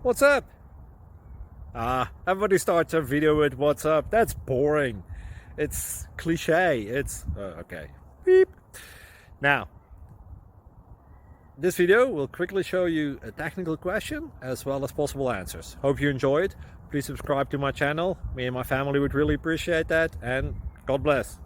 What's up? Everybody starts a video with what's up. That's boring. It's cliche. It's okay. Beep. Now, this video will quickly show you a technical question as well as possible answers. Hope you enjoy it. Please subscribe to my channel. Me and my family would really appreciate that, and God bless.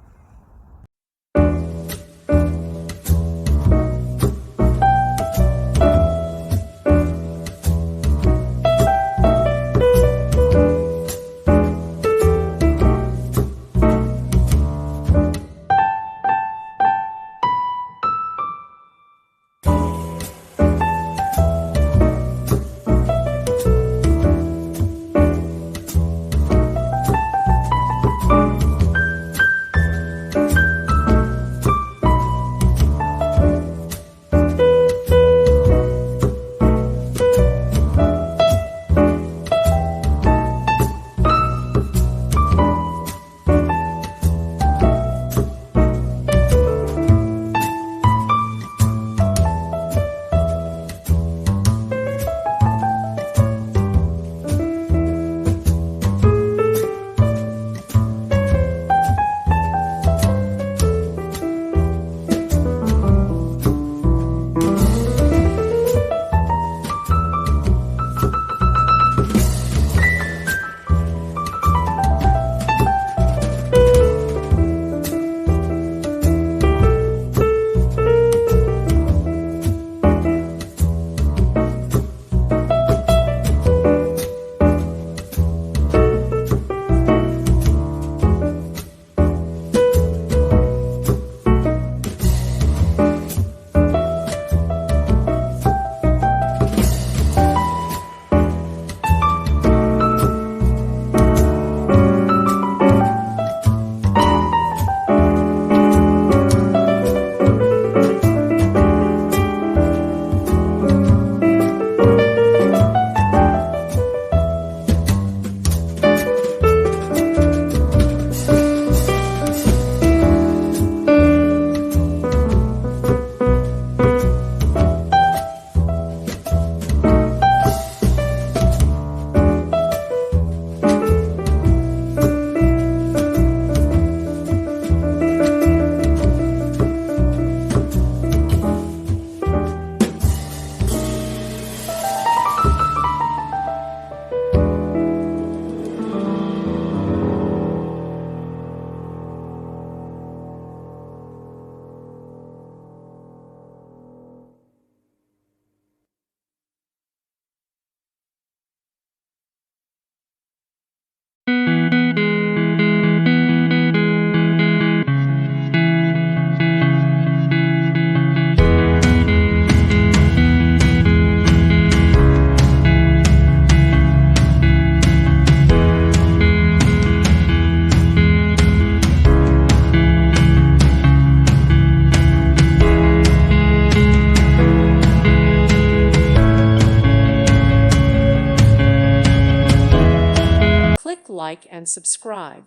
Like and subscribe.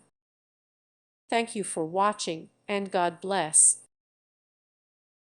Thank you for watching, and God bless.